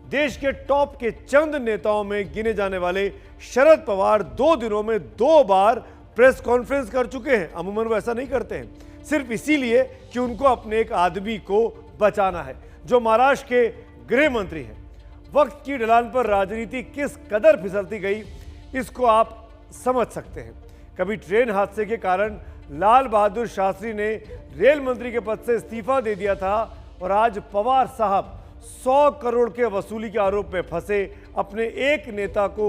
देश के टॉप के चंद नेताओं में गिने जाने वाले शरद पवार 2 दिनों में 2 बार प्रेस कॉन्फ्रेंस कर चुके हैं। अमूमन वो ऐसा नहीं करते हैं, सिर्फ इसीलिए कि उनको अपने एक आदमी को बचाना है जो महाराष्ट्र के गृह मंत्री हैं। वक्त की ढलान पर राजनीति किस कदर फिसलती गई इसको आप समझ सकते हैं। कभी ट्रेन हादसे के कारण लाल बहादुर शास्त्री ने रेल मंत्री के पद से इस्तीफा दे दिया था और आज पवार साहब 100 करोड़ के वसूली के आरोप में फंसे अपने एक नेता को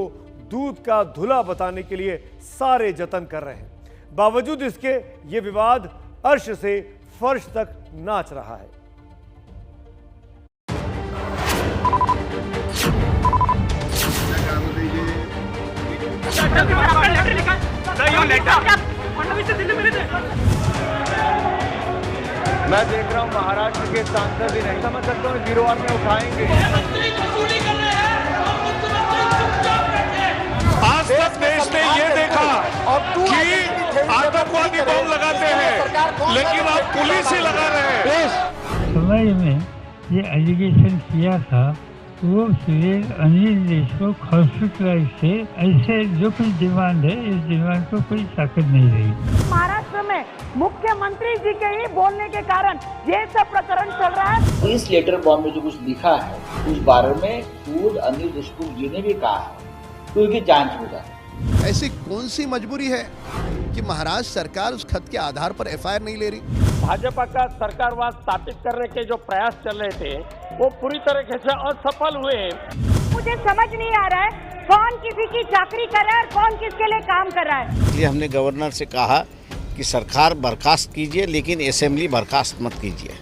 दूध का धुला बताने के लिए सारे जतन कर रहे हैं। बावजूद इसके ये विवाद अर्श से फर्श तक नाच रहा है। मैं देख रहा हूँ महाराष्ट्र के सांसद भी नहीं समझ सकता हूँ, वीरवार में उठाएंगे। आज तक देश ने ये देखा कि आतंकवादी बम लगाते हैं, लेकिन आप पुलिस ही लगा रहे हैं। समय में ये एलिगेशन किया था वो सिर्फ अनिल देशमुख हॉस्पिटलाइज से ऐसे जो कुछ डिमांड है इस डिमांड को कोई ताकत नहीं रही। महाराष्ट्र में मुख्यमंत्री जी के ही बोलने के कारण ये सब प्रकरण चल रहा है। इस लेटर बॉम्ब में जो कुछ लिखा है उस बारे में खुद अनिल देशमुख जी ने भी कहा है तो उनकी जांच हो जाए। ऐसी कौन सी मजबूरी है कि महाराष्ट्र सरकार उस खत के आधार पर एफआईआर नहीं ले रही? भाजपा का सरकारवाद स्थापित करने के जो प्रयास चल रहे थे वो पूरी तरीके से असफल हुए। मुझे समझ नहीं आ रहा है कौन किसी की चाकरी कर रहा है और कौन किसके लिए काम कर रहा है। इसलिए हमने गवर्नर से कहा कि सरकार बर्खास्त कीजिए लेकिन असेंबली बर्खास्त मत कीजिए।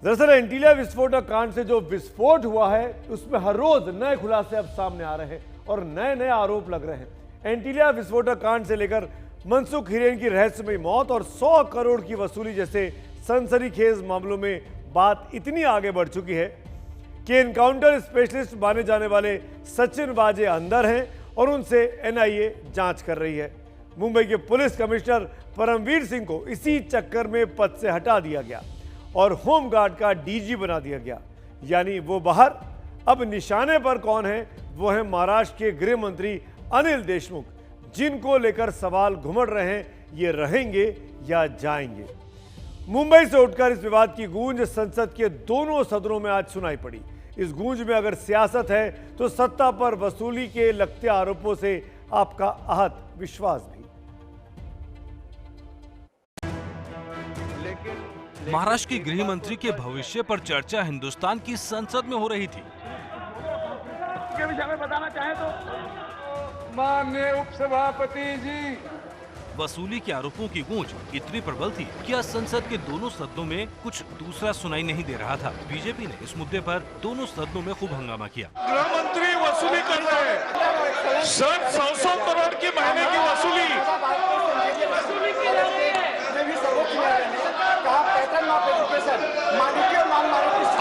दरअसल एंटीलिया विस्फोट कांड से जो विस्फोट हुआ है उसमें हर रोज नए खुलासे अब सामने आ रहे हैं और नए नए आरोप लग रहे हैं। एंटीलिया विस्फोट कांड से लेकर मनसुख हिरेन की रहस्यमयी मौत और 100 करोड़ की वसूली जैसे सनसनीखेज मामलों में बात इतनी आगे बढ़ चुकी है कि एनकाउंटर स्पेशलिस्ट माने जाने वाले सचिन वाजे अंदर हैं और उनसे एनआईए जांच कर रही है। मुंबई के पुलिस कमिश्नर परमवीर सिंह को इसी चक्कर में पद से हटा दिया गया और होमगार्ड का डीजी बना दिया गया। यानी वो बाहर, अब निशाने पर कौन है? वो है महाराष्ट्र के गृह मंत्री अनिल देशमुख, जिनको लेकर सवाल घुमड़ रहे हैं ये रहेंगे या जाएंगे। मुंबई से उठकर इस विवाद की गूंज संसद के दोनों सदनों में आज सुनाई पड़ी। इस गूंज में अगर सियासत है तो सत्ता पर वसूली के लगते आरोपों से आपका आहत विश्वास भी। महाराष्ट्र के गृह मंत्री के भविष्य पर चर्चा हिंदुस्तान की संसद में हो रही थी। के विषय में बताना चाहे तो माननीय उपसभापति जी, वसूली के आरोपों की गूंज इतनी प्रबल थी कि आज संसद के दोनों सदनों में कुछ दूसरा सुनाई नहीं दे रहा था। बीजेपी ने इस मुद्दे पर दोनों सदनों में खूब हंगामा किया। गृह मंत्री वसूली कर रहे हैं, सर 100 करोड़ की महीने की वसूली।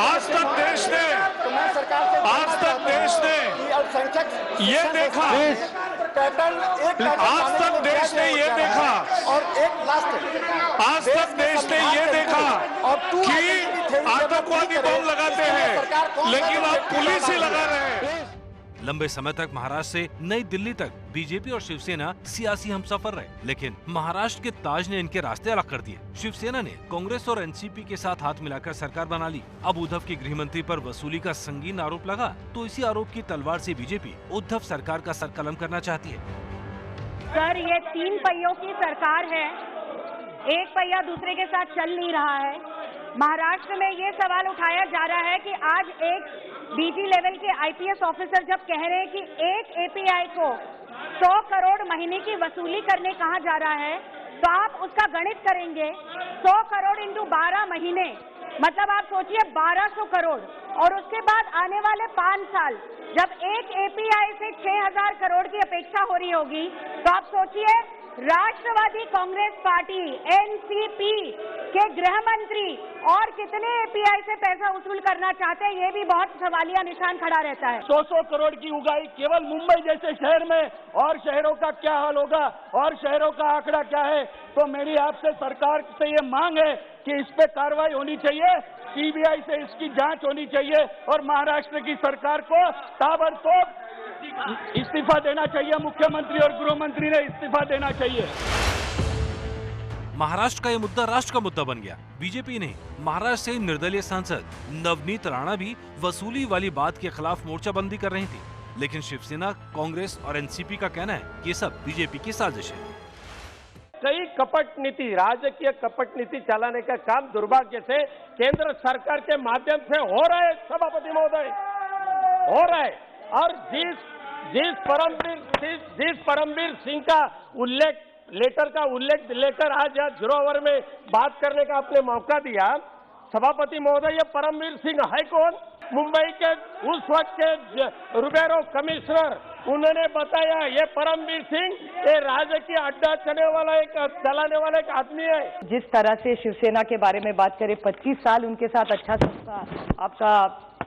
आज तक देश ने ये देखा, आज तक देश ने ये देखा और एक लास्ट आज तक देश ने ये देखा कि आतंकवादी बम लगाते हैं, लेकिन आप पुलिस ही लगा रहे हैं। लंबे समय तक महाराष्ट्र से नई दिल्ली तक बीजेपी और शिवसेना सियासी हमसफर रहे, लेकिन महाराष्ट्र के ताज ने इनके रास्ते अलग कर दिए। शिवसेना ने कांग्रेस और एनसीपी के साथ हाथ मिलाकर सरकार बना ली। अब उद्धव के गृह मंत्री पर वसूली का संगीन आरोप लगा तो इसी आरोप की तलवार से बीजेपी उद्धव सरकार का सर कलम करना चाहती है। सर, ये 3 पहियों की सरकार है, एक पहिया दूसरे के साथ चल नहीं रहा है। महाराष्ट्र में ये सवाल उठाया जा रहा है कि आज एक डीजी लेवल के आईपीएस ऑफिसर जब कह रहे हैं कि एक एपीआई को 100 करोड़ महीने की वसूली करने कहा जा रहा है, तो आप उसका गणित करेंगे 100 करोड़ इंटू 12 महीने, मतलब आप सोचिए 1200 करोड़। और उसके बाद आने वाले 5 साल जब एक एपीआई से 6000 करोड़ की अपेक्षा हो रही होगी, तो आप सोचिए राष्ट्रवादी कांग्रेस पार्टी एनसीपी के गृह मंत्री और कितने एपीआई से पैसा वसूल करना चाहते हैं, ये भी बहुत सवालिया निशान खड़ा रहता है। 100 करोड़ की उगाई केवल मुंबई जैसे शहर में, और शहरों का क्या हाल होगा और शहरों का आंकड़ा क्या है? तो मेरी आपसे सरकार से ये मांग है कि इस पे कार्रवाई होनी चाहिए सीबीआई से इसकी जांच होनी चाहिए और महाराष्ट्र की सरकार को ताबड़तोड़ इस्तीफा देना चाहिए। मुख्यमंत्री और गृह मंत्री ने इस्तीफा देना चाहिए। महाराष्ट्र का ये मुद्दा राष्ट्र का मुद्दा बन गया। बीजेपी ने महाराष्ट्र से निर्दलीय सांसद नवनीत राणा भी वसूली वाली बात के खिलाफ मोर्चाबंदी कर रही थी, लेकिन शिवसेना, कांग्रेस और एनसीपी का कहना है कि ये सब बीजेपी की साजिश है। कई कपट नीति, राजकीय कपट नीति चलाने का काम दुर्भाग्य से केंद्र सरकार के माध्यम से हो रहा है। सभापति महोदय, हो रहा है। और जिस परमवीर सिंह का लेटर का उल्लेख लेकर आज यहाँ जीरो में बात करने का आपने मौका दिया, सभापति महोदय, ये परमवीर सिंह है कौन? मुंबई के उस वक्त के रुबेरो कमिश्नर, उन्होंने बताया ये परमवीर सिंह ये राजकीय अड्डा चलाने वाला एक आदमी है। जिस तरह से शिवसेना के बारे में बात करें, 25 साल उनके साथ अच्छा संस्था, आपका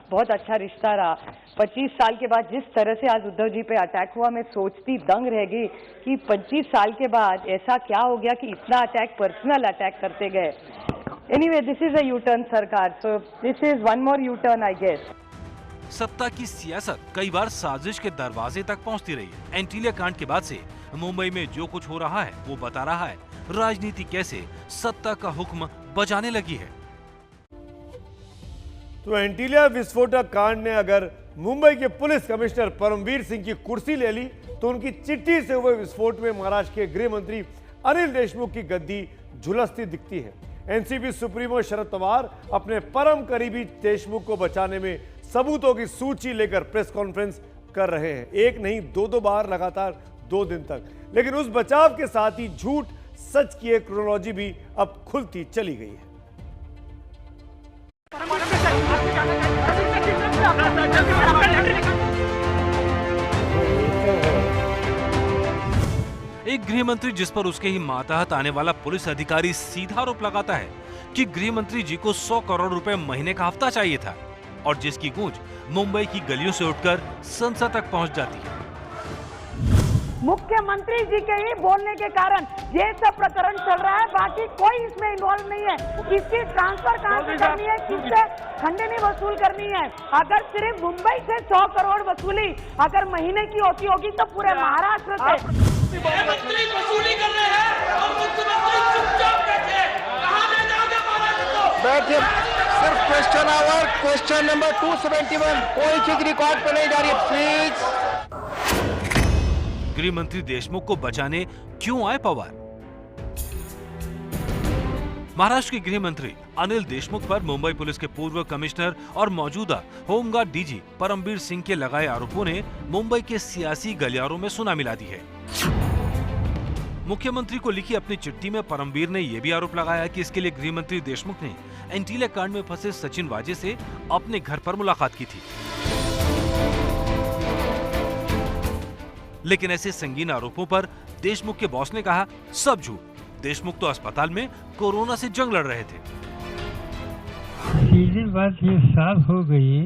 बहुत अच्छा रिश्ता रहा। 25 साल के बाद जिस तरह से आज उद्धव जी पे अटैक हुआ, मैं सोचती दंग रह गई कि 25 साल के बाद ऐसा क्या हो गया कि इतना अटैक, पर्सनल अटैक करते गए। Anyway, this is a U turn सरकार, so this is one more U turn I guess. सत्ता की सियासत कई बार साजिश के दरवाजे तक पहुंचती रही है। एंटीलिया कांड के बाद से मुंबई में जो कुछ हो रहा है वो बता रहा है राजनीति कैसे सत्ता का हुक्म बजाने लगी है। तो एंटीलिया विस्फोटक कांड ने अगर मुंबई के पुलिस कमिश्नर परमवीर सिंह की कुर्सी ले ली, तो उनकी चिट्ठी से हुए विस्फोट में महाराष्ट्र के गृह मंत्री अनिल देशमुख की गद्दी झुलसती दिखती है। एनसीपी सुप्रीमो शरद पवार अपने परम करीबी देशमुख को बचाने में सबूतों की सूची लेकर प्रेस कॉन्फ्रेंस कर रहे हैं। एक नहीं, दो बार लगातार 2 दिन तक। लेकिन उस बचाव के साथ ही झूठ सच की एक क्रोनोलॉजी भी अब खुलती चली गई है। एक गृह मंत्री जिस पर उसके ही मातहत आने वाला पुलिस अधिकारी सीधा आरोप लगाता है कि गृह मंत्री जी को 100 करोड़ रुपए महीने का हफ्ता चाहिए था, और जिसकी गूंज मुंबई की गलियों से उठकर संसद तक पहुंच जाती है। मुख्यमंत्री जी के ही बोलने के कारण ये सब प्रकरण चल रहा है, बाकी कोई इसमें इन्वॉल्व नहीं है। किसकी ट्रांसफर कहां से करनी है, किससे खंडनी वसूल करनी है। अगर सिर्फ मुंबई से 100 करोड़ वसूली अगर महीने की होती होगी तो पूरे महाराष्ट्र से मंत्री वसूली कर रहे हैं और मुख्यमंत्री चुपचाप बैठे। कहां ले जाओगे महाराष्ट्र को? बैठे, सिर्फ क्वेश्चन आवर, क्वेश्चन नंबर 271, कोई चीज रिकॉर्ड पे नहीं जा रही है, प्लीज। गृह मंत्री देशमुख को बचाने क्यों आए पवार? महाराष्ट्र के गृह मंत्री अनिल देशमुख पर मुंबई पुलिस के पूर्व कमिश्नर और मौजूदा होमगार्ड डीजी परमवीर सिंह के लगाए आरोपों ने मुंबई के सियासी गलियारों में सुना मिला दी है। मुख्यमंत्री को लिखी अपनी चिट्ठी में परमवीर ने यह भी आरोप लगाया कि इसके लिए गृह मंत्री देशमुख ने एंटीलिया कांड में फंसे सचिन वाजे से अपने घर पर मुलाकात की थी। लेकिन ऐसे संगीन आरोपों पर देशमुख के बॉस ने कहा, सब झूठ, देशमुख तो अस्पताल में कोरोना से जंग लड़ रहे थे। सीधी बात ये साफ हो गई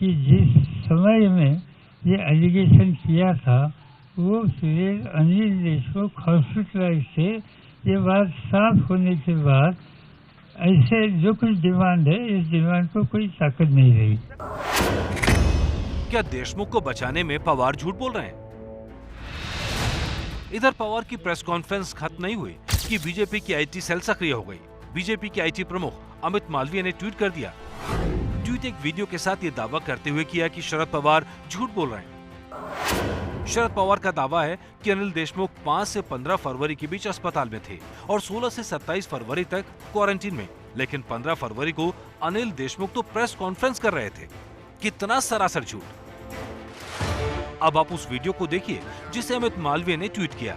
कि जिस समय में ये एलिगेशन किया था वो सिर्फ अनिल देशमुख हॉस्पिटलाइज थे। ये बात साफ होने के बाद ऐसे जो कुछ डिमांड है, इस डिमांड को कोई ताकत नहीं रही। क्या देशमुख को बचाने में पवार झूठ बोल रहे हैं? इधर पवार की प्रेस कॉन्फ्रेंस खत्म नहीं हुई कि बीजेपी की आईटी सेल सक्रिय हो गई। बीजेपी के आईटी प्रमुख अमित मालवीय ने ट्वीट कर दिया। ट्वीट एक वीडियो के साथ ये दावा करते हुए किया कि शरद पवार झूठ बोल रहे हैं। शरद पवार का दावा है कि अनिल देशमुख 5 से 15 फरवरी के बीच अस्पताल में थे और 16 से 27 फरवरी तक क्वारंटीन में, लेकिन 15 फरवरी को अनिल देशमुख तो प्रेस कॉन्फ्रेंस कर रहे थे। कितना सरासर झूठ। अब आप उस वीडियो को देखिए जिसे अमित मालवीय ने ट्वीट किया।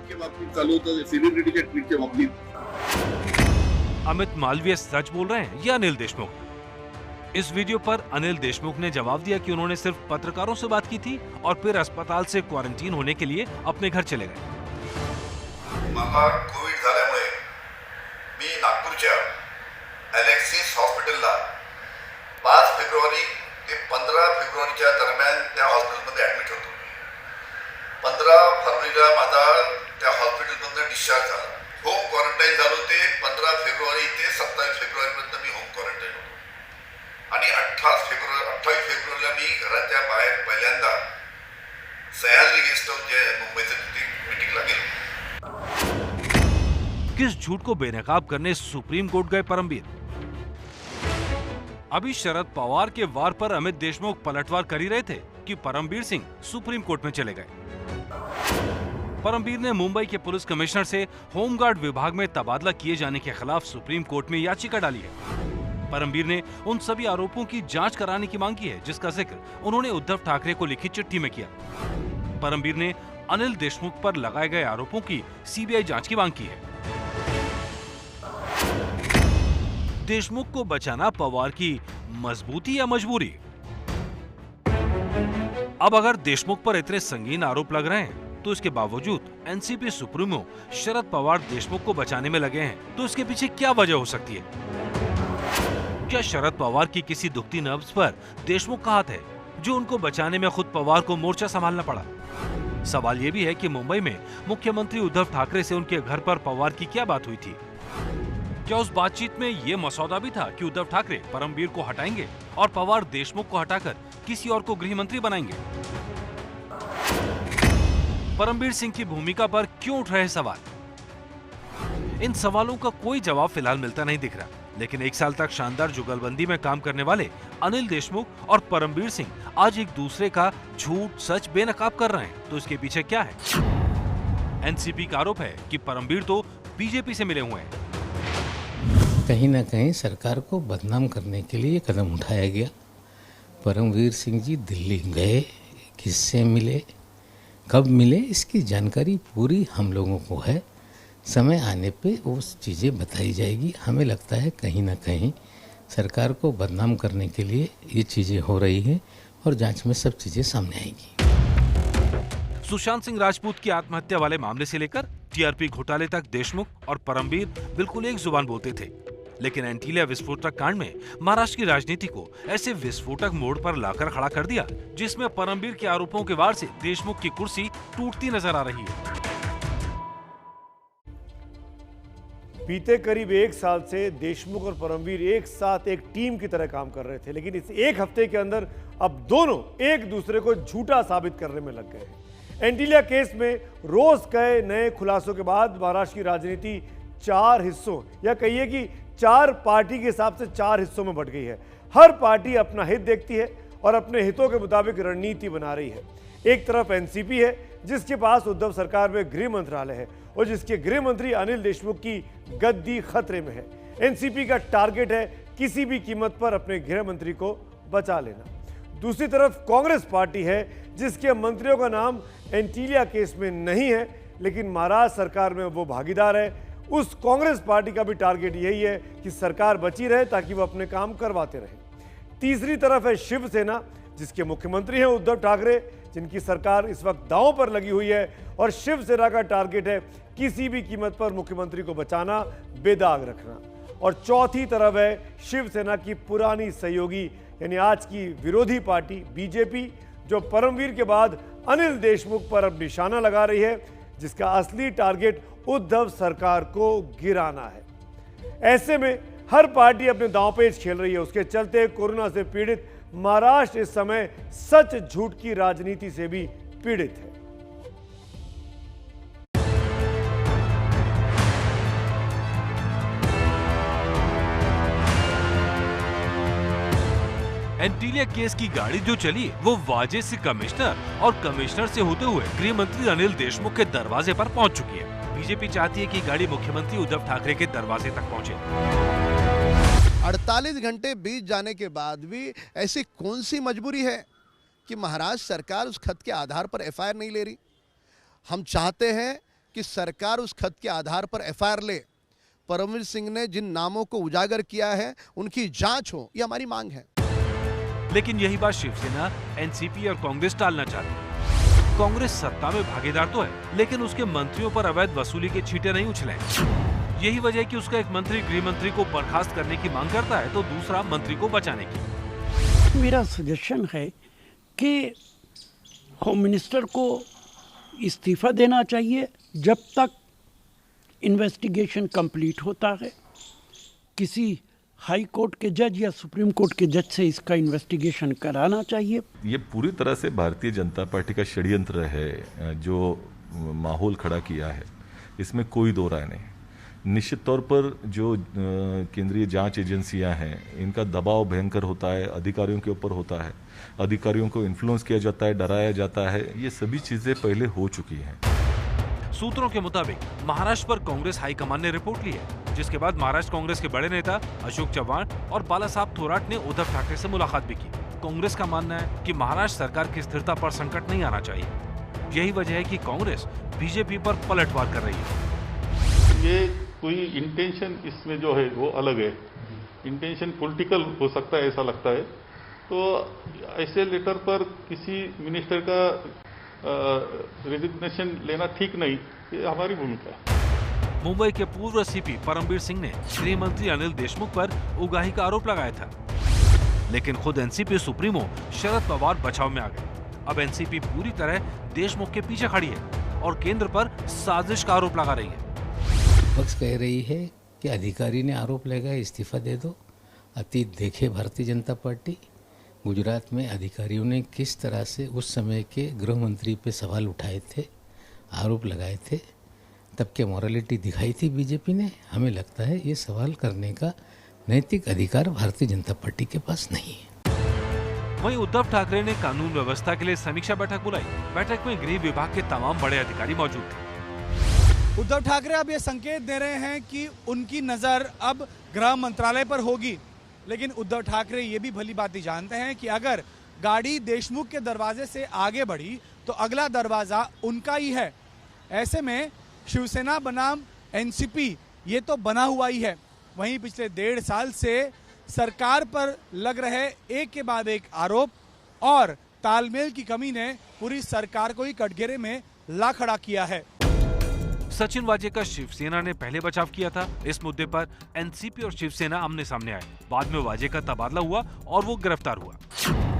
अमित मालवीय सच बोल रहे हैं या अनिल देशमुख? इस वीडियो पर अनिल देशमुख ने जवाब दिया कि उन्होंने सिर्फ पत्रकारों से बात की थी और फिर अस्पताल से क्वारंटीन होने के लिए अपने घर चले गए। कोविड झाल्यामुळे मी नागपूरच्या अलेक्सिस हॉस्पिटलला 5 फेब्रुवारी ते 15 फेब्रुवारीच्या दरम्यान त्या हॉस्पिटलमध्ये ऍडमिट होतो। 15 फरवरीला माझा त्या हॉस्पिटलमधून डिस्चार्ज झाला। होम क्वारंटाईन झालो ते 15 फेब्रुवारी ते 27 फेब्रुवारीपर्यंत मी होम क्वारंटाईन होतो। आणि 28 फेब्रुवारीला मी घराच्या बाहेर पहिल्यांदा सह्याद्री गेस्ट हाऊस जे मुंबईचं मीटिंगला गेलो. किस झूठ को बेनकाब करने सुप्रीम कोर्ट गए परमबीर? अभी शरद पवार के वार पर अमित देशमुख पलटवार कर ही रहे थे कि परमबीर सिंह सुप्रीम कोर्ट में चले गए. परमबीर ने मुंबई के पुलिस कमिश्नर से होमगार्ड विभाग में तबादला किए जाने के खिलाफ सुप्रीम कोर्ट में याचिका डाली है. परमबीर ने उन सभी आरोपों की जांच कराने की मांग की है जिसका जिक्र उन्होंने उद्धव ठाकरे को लिखी चिट्ठी में किया. परमबीर ने अनिल देशमुख पर लगाए गए आरोपों की सीबीआई जांच की मांग की है. देशमुख को बचाना पवार की मजबूती या मजबूरी? अब अगर देशमुख पर इतने संगीन आरोप लग रहे हैं तो इसके बावजूद एनसीपी सुप्रीमो शरद पवार देशमुख को बचाने में लगे हैं, तो इसके पीछे क्या वजह हो सकती है? क्या शरद पवार की किसी दुखती नब्ज पर देशमुख का हाथ है जो उनको बचाने में खुद पवार को मोर्चा संभालना पड़ा? सवाल ये भी है कि मुंबई में मुख्यमंत्री उद्धव ठाकरे से उनके घर पर पवार की क्या बात हुई थी? क्या उस बातचीत में ये मसौदा भी था कि उद्धव ठाकरे परमबीर को हटाएंगे और पवार देशमुख को हटाकर किसी और को गृह मंत्री बनाएंगे? परमबीर सिंह की भूमिका पर क्यों उठ रहे सवाल? इन सवालों का कोई जवाब फिलहाल मिलता नहीं दिख रहा. लेकिन एक साल तक शानदार जुगलबंदी में काम करने वाले अनिल देशमुख और परमबीर सिंह आज एक दूसरे का झूठ सच बेनकाब कर रहे हैं, तो इसके पीछे क्या है? एनसीपी का आरोप है कि परमबीर तो बीजेपी से मिले हुए हैं. कहीं ना कहीं सरकार को बदनाम करने के लिए कदम उठाया गया. परमवीर सिंह जी दिल्ली गए, किससे मिले, कब मिले, इसकी जानकारी पूरी हम लोगों को है. समय आने पे वो चीज़ें बताई जाएगी. हमें लगता है कहीं ना कहीं सरकार को बदनाम करने के लिए ये चीज़ें हो रही हैं और जांच में सब चीज़ें सामने आएगी. सुशांत सिंह राजपूत की आत्महत्या वाले मामले से लेकर टीआरपी घोटाले तक देशमुख और परमबीर बिल्कुल एक जुबान बोलते थे. लेकिन एंटीलिया विस्फोटक कांड में महाराष्ट्र की राजनीति को ऐसे विस्फोटक मोड़ पर लाकर खड़ा कर दिया जिसमें परमबीर के आरोपों के वार से देशमुख की कुर्सी टूटती नजर आ रही है. बीते करीब एक साल से देशमुख और परमबीर एक साथ एक टीम की तरह काम कर रहे थे, लेकिन इस एक हफ्ते के अंदर अब दोनों एक दूसरे को झूठा साबित करने में लग गए हैं. एंटीलिया केस में रोज कई नए खुलासों के बाद महाराष्ट्र की राजनीति 4 हिस्सों या कहिए कि 4 पार्टी के हिसाब से 4 हिस्सों में बंट गई है. हर पार्टी अपना हित देखती है और अपने हितों के मुताबिक रणनीति बना रही है. एक तरफ एनसीपी है जिसके पास उद्धव सरकार में गृह मंत्रालय है और जिसके गृह मंत्री अनिल देशमुख की गद्दी खतरे में है. एनसीपी का टारगेट है किसी भी कीमत पर अपने गृह मंत्री को बचा लेना. दूसरी तरफ कांग्रेस पार्टी है जिसके मंत्रियों का नाम एंटीलिया केस में नहीं है, लेकिन महाराष्ट्र सरकार में वो भागीदार है. उस कांग्रेस पार्टी का भी टारगेट यही है कि सरकार बची रहे ताकि वो अपने काम करवाते रहें. तीसरी तरफ है शिवसेना जिसके मुख्यमंत्री हैं उद्धव ठाकरे, जिनकी सरकार इस वक्त दांव पर लगी हुई है और शिवसेना का टारगेट है किसी भी कीमत पर मुख्यमंत्री को बचाना, बेदाग रखना. और चौथी तरफ है शिवसेना की पुरानी सहयोगी यानी आज की विरोधी पार्टी बीजेपी, जो परमवीर के बाद अनिल देशमुख पर अब निशाना लगा रही है, जिसका असली टारगेट उद्धव सरकार को गिराना है. ऐसे में हर पार्टी अपने दांवपेच खेल रही है. उसके चलते कोरोना से पीड़ित महाराष्ट्र इस समय सच झूठ की राजनीति से भी पीड़ित है. एंटीलिया केस की गाड़ी जो चली वो वाजे से कमिश्नर और कमिश्नर से होते हुए गृह मंत्री अनिल देशमुख के दरवाजे पर पहुंच चुकी है. बीजेपी चाहती है कि गाड़ी मुख्यमंत्री उद्धव ठाकरे के दरवाजे तक पहुंचे. 48 घंटे बीत जाने के बाद भी ऐसी कौन सी मजबूरी है कि महाराष्ट्र सरकार उस खत के आधार पर एफआईआर नहीं ले रही? हम चाहते हैं कि सरकार उस खत के आधार पर एफआईआर ले. परमवीर सिंह ने जिन नामों को उजागर किया है उनकी जांच हो, ये हमारी मांग है. लेकिन यही बात शिवसेना, एनसीपी और कांग्रेस टालना चाहती है. कांग्रेस सत्ता में भागीदार तो है, लेकिन उसके मंत्रियों पर अवैध वसूली के छींटे नहीं उछले. यही वजह है कि उसका एक मंत्री गृह मंत्री को बर्खास्त करने की मांग करता है तो दूसरा मंत्री को बचाने की. मेरा सजेशन है कि होम मिनिस्टर को इस्तीफा देना चाहिए जब तक इन्वेस्टिगेशन कंप्लीट होता है. किसी हाई कोर्ट के जज या सुप्रीम कोर्ट के जज से इसका इन्वेस्टिगेशन कराना चाहिए। ये पूरी तरह से भारतीय जनता पार्टी का षड्यंत्र है जो माहौल खड़ा किया है, इसमें कोई दो राय नहीं। निश्चित तौर पर जो केंद्रीय जांच एजेंसियां हैं, इनका दबाव भयंकर होता है, अधिकारियों के ऊपर होता है, अधिकारियों को इन्फ्लुएंस किया जाता है, डराया जाता है, ये सभी चीजें पहले हो चुकी हैं। सूत्रों के मुताबिक महाराष्ट्र पर कांग्रेस हाईकमान ने रिपोर्ट ली है, जिसके बाद महाराष्ट्र कांग्रेस के बड़े नेता अशोक चव्हाण और बालासाहब थोराट ने उद्धव ठाकरे से मुलाकात भी की। कांग्रेस का मानना है कि महाराष्ट्र सरकार की स्थिरता पर संकट नहीं आना चाहिए। यही वजह है कि कांग्रेस बीजेपी पर पलटवार कर रही है। ये कोई इंटेंशन इसमें जो है वो अलग है, इंटेंशन पॉलिटिकल हो सकता है ऐसा लगता है। तो ऐसे लेटर पर किसी मिनिस्टर का रेजिग्नेशन लेना ठीक नहीं, ये हमारी भूमिका है। मुंबई के पूर्व सीपी परमवीर सिंह ने गृह मंत्री अनिल देशमुख पर उगाही का आरोप लगाया था, लेकिन खुद एनसीपी सुप्रीमो शरद पवार बचाव में आ गए। अब एनसीपी पूरी तरह देशमुख के पीछे खड़ी है और केंद्र पर साजिश का आरोप लगा रही है। विपक्ष कह रही है कि अधिकारी ने आरोप लगाया, इस्तीफा दे दो। अतीत देखे भारतीय जनता पार्टी, गुजरात में अधिकारियों ने किस तरह से उस समय के गृह मंत्री पे सवाल उठाए थे, आरोप लगाए थे, तब के मॉरलिटी दिखाई थी बीजेपी ने। हमें लगता है ये सवाल करने का नैतिक अधिकार भारतीय जनता पार्टी के पास नहीं है। वहीं उद्धव ठाकरे ने कानून व्यवस्था के लिए समीक्षा बैठक बुलाई। बैठक में गृह विभाग के तमाम बड़े अधिकारी मौजूद थे। उद्धव ठाकरे अब ये संकेत दे रहे हैं कि उनकी नजर अब गृह मंत्रालय पर होगी, लेकिन उद्धव ठाकरे ये भी भली भांति जानते हैं कि अगर गाड़ी देशमुख के दरवाजे से आगे बढ़ी तो अगला दरवाजा उनका ही है। ऐसे में शिवसेना बनाम एनसीपी ये तो बना हुआ ही है। वहीं पिछले 1.5 साल से सरकार पर लग रहे एक के बाद एक आरोप और तालमेल की कमी ने पूरी सरकार को ही कटघरे में ला खड़ा किया है। सचिन वाजे का शिवसेना ने पहले बचाव किया था। इस मुद्दे पर एनसीपी और शिवसेना आमने सामने आए। बाद में वाजे का तबादला हुआ और वो गिरफ्तार हुआ।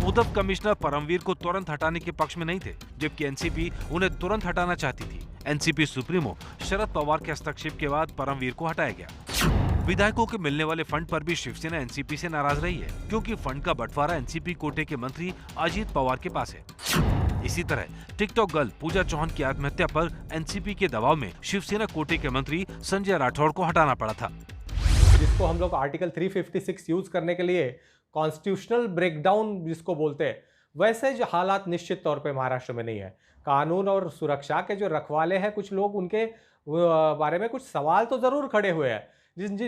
उद्धव कमिश्नर परमवीर को तुरंत हटाने के पक्ष में नहीं थे, जबकि एनसीपी उन्हें तुरंत हटाना चाहती थी। एनसीपी सुप्रीमो शरद पवार के हस्तक्षेप के बाद परमवीर को हटाया गया। विधायकों के मिलने वाले फंड पर भी शिवसेना एनसीपी से नाराज रही है, क्योंकि फंड का बंटवारा एनसीपी कोटे के मंत्री अजीत पवार के पास है। इसी तरह टिकटॉक गर्ल पूजा चौहान की आत्महत्या पर एनसीपी के दबाव में शिवसेना कोटे के मंत्री संजय राठौड़ को हटाना पड़ा था, जिसको हम लोग आर्टिकल 356 यूज करने के लिए कॉन्स्टिट्यूशनल ब्रेकडाउन जिसको बोलते हैं, वैसे जो हालात निश्चित तौर पे महाराष्ट्र में नहीं है। कानून और सुरक्षा के जो रखवाले हैं, कुछ लोग उनके बारे में कुछ सवाल तो जरूर खड़े हुए हैं,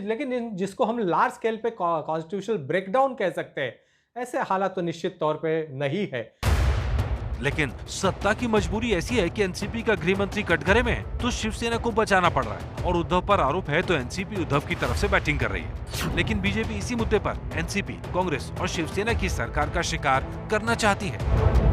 लेकिन जिसको हम लार्ज स्केल पे कॉन्स्टिट्यूशनल ब्रेकडाउन कह सकते हैं, ऐसे हालात तो निश्चित तौर पे नहीं है। लेकिन सत्ता की मजबूरी ऐसी है कि एनसीपी का गृह मंत्री कटघरे में है, तो शिवसेना को बचाना पड़ रहा है। और उद्धव पर आरोप है तो एनसीपी उद्धव की तरफ से बैटिंग कर रही है। लेकिन बीजेपी इसी मुद्दे पर एनसीपी, कांग्रेस और शिवसेना की सरकार का शिकार करना चाहती है।